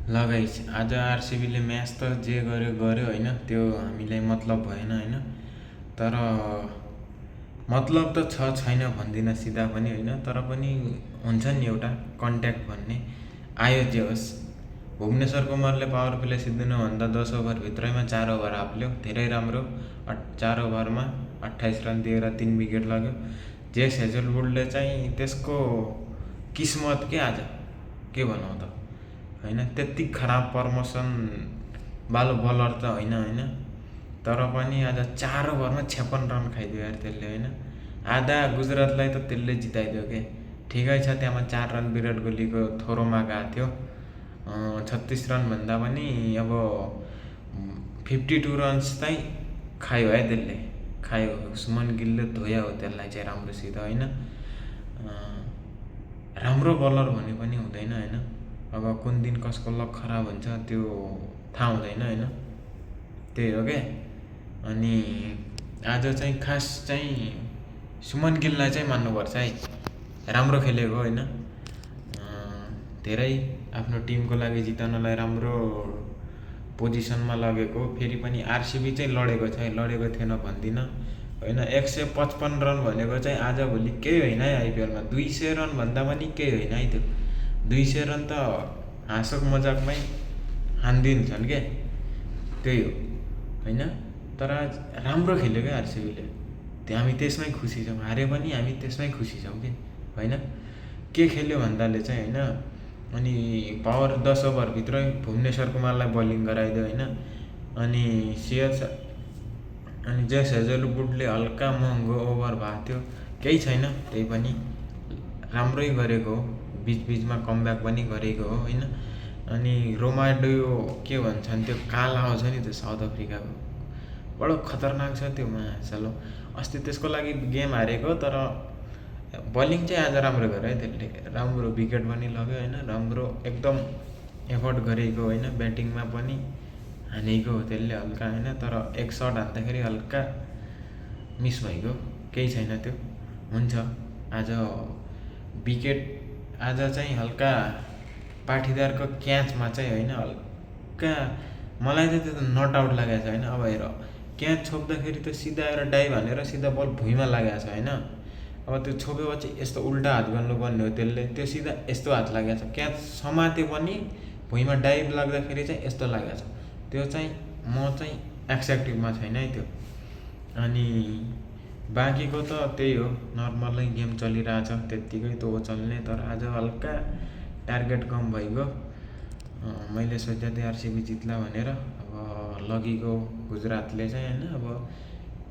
ल गाइस, आज आरसिबीले म्याच त जे गर्यो गर्यो होइन, त्यो हामीलाई मतलब भएन होइन। तर मतलब त छैन भन्दिनँ सिधा पनि होइन, तर पनि हुन्छ नि एउटा कन्ट्याक्ट भन्ने आयो जे होस्। भुवनेश्वर कुमारले पावर प्ले सिद्धिनुभन्दा 10 ओभरभित्रैमा 4 ओभर हाप्ल्यो, धेरै राम्रो। 4 ओभरमा 28 रन दिएर 3 विकेट लग्यो। जेस हेजलवुडले चाहिँ त्यसको किस्मत के आज के भनौँ त होइन, त्यति खराब प्रमोसन बालो बलर त होइन, तर पनि आज 4 ओभरमा 56 रन खाइदियो यार त्यसले होइन। आधा गुजरातलाई त त्यसले जिताइदियो के। ठिकै छ, त्यहाँमा 4 रन विराट कोहलीको थोरोमा गएको थियो। 36 रन भन्दा पनि अब 52 रन्स चाहिँ खायो है त्यसले, खायो। सुमन गिलले धोया हो त्यसलाई चाहिँ राम्रोसित होइन। राम्रो बलर भने पनि हुँदैन होइन, अब कुन दिन कसको लक खराब हुन्छ त्यो थाहा हुँदैन होइन, त्यही हो क्या। अनि आज चाहिँ खास चाहिँ सुमन गिललाई चाहिँ मान्नुपर्छ है, राम्रो खेलेको होइन। धेरै आफ्नो टिमको लागि जिताउनलाई राम्रो पोजिसनमा लगेको। फेरि पनि आरसिबी चाहिँ लडेको थिएन भन्दिनँ होइन। 155 रन भनेको चाहिँ आजभोलि केही होइन है आइपिएलमा। 200 रन भन्दा पनि केही होइन है त्यो। 200 रन त हाँसोक मजाकमै हानिदिन्छन् क्या, त्यही हो होइन। तर आज राम्रो खेल्यो क्या आरसिबीले, त्यो हामी त्यसमै खुसी छौँ। हारे पनि हामी त्यसमै खुसी छौँ कि होइन। के खेल्यो भन्दाले चाहिँ होइन, अनि पावर 10 ओभरभित्रै भुवनेश्वर कुमारलाई बलिङ गराइदियो होइन। अनि अनि जेस हेजलवुडले हल्का महँगो ओभर भएको थियो, केही छैन, त्यही पनि राम्रै गरेको हो। बिचबिचमा कमब्याक पनि गरेको हो होइन। अनि रोमाडो के भन्छन् त्यो काला आउँछ नि त्यो साउथ अफ्रिकाको, बडो खतरनाक छ त्यो चलो। अस्ति त्यसको लागि गेम हारेको, तर बलिङ चाहिँ आज राम्रो गर्यो है त्यसले, राम्रो विकेट पनि लग्यो होइन। राम्रो एकदम एफोर्ट गरेको होइन, ब्याटिङमा पनि हानेको हो त्यसले हल्का होइन। तर एक सर्ट हान्दाखेरि हल्का मिस भइगयो, केही छैन त्यो, हुन्छ। आज विकेट आज चाहिँ हल्का पाठीदारको क्याचमा चाहिँ होइन, हल्का मलाई चाहिँ त्यो नट आउट लागेको छ होइन। अब हेर, क्याच छोप्दाखेरि त सिधा आएर डाइभ हानेर सिधा बल भुइँमा लागेको छ होइन। अब त्यो छोपेपछि यस्तो उल्टा हात गर्नुपर्ने हो त्यसले, त्यो सिधा यस्तो हात लागेको छ। क्याच समात्यो पनि भुइँमा डाइभ लाग्दाखेरि चाहिँ यस्तो लागेको छ। त्यो चाहिँ म चाहिँ एक्सेप्टिभमा छैन है त्यो। अनि बाँकीको त त्यही हो, नर्मलै गेम चलिरहेछ, त्यत्तिकै त हो चल्ने। तर आज हल्का टार्गेट कम भइगयो। मैले सोचेको थिएँ आरसिबी जित्ला भनेर, अब लगेको गुजरातले चाहिँ होइन। अब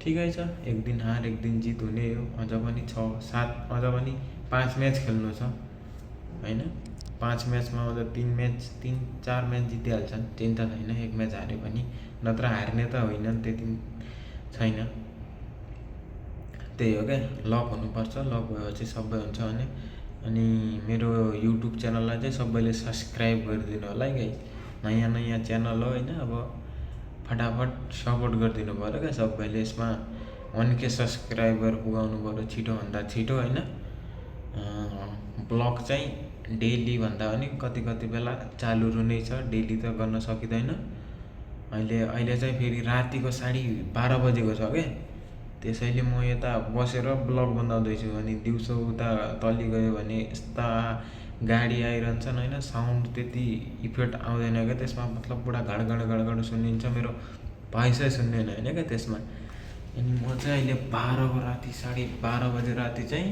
ठिकै छ, एक दिन हार एक दिन जित हुने हो। अझ पनि 6-7 अझ पनि 5 म्याच खेल्नु छ होइन। 5 म्याचमा अझ 3-4 म्याच जितिहाल्छन्, चिन्ता छैन। एक म्याच हारे पनि, नत्र हार्ने त होइनन्, त्यति छैन। त्यही हो क्या, लक हुनुपर्छ, लक भएपछि सबै हुन्छ भने। अनि मेरो युट्युब च्यानललाई चाहिँ सबैले सब्सक्राइब गरिदिनु होला है गाइस। नयाँ च्यानल हो होइन, अब फटाफट सपोर्ट गरिदिनु पऱ्यो क्या सबैले। यसमा 1K सब्सक्राइबर पुगाउनु पऱ्यो छिटोभन्दा छिटो होइन। ब्लग चाहिँ डेली भन्दा पनि कति बेला चालु नै छ, डेली त गर्न सकिँदैन। अहिले चाहिँ फेरि रातिको 12:30 बजेको छ क्या, त्यसैले म यता बसेर ब्लग बनाउँदैछु। अनि दिउँसो उता तल्ली गयो भने यस्ता गाडी आइरहन्छन् होइन, साउन्ड त्यति इफेक्ट आउँदैन क्या त्यसमा, मतलब पुरा घडघड सुनिन्छ, मेरो भोइसै सुन्दैन होइन क्या त्यसमा। अनि म चाहिँ अहिले 12 राति 12:30 बजे राति चाहिँ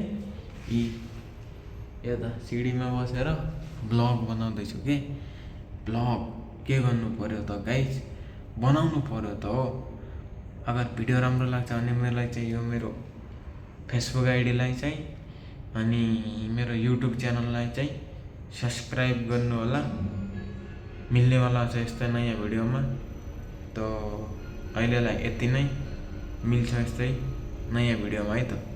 यता सिडीमा बसेर ब्लग बनाउँदैछु कि। ब्लग के गर्नु पऱ्यो त गाइस, बनाउनु पऱ्यो त हो। अगर भिडियो राम्रो लाग्छ भने मलाई चाहिँ यो मेरो फेसबुक आइडीलाई चाहिँ अनि मेरो युट्युब च्यानललाई चाहिँ सब्सक्राइब गर्नु होला। मिल्नेवाला छ यस्तै नयाँ भिडियोमा त अहिलेलाई यति नै, मिल्छ यस्तै नयाँ भिडियोमा है त।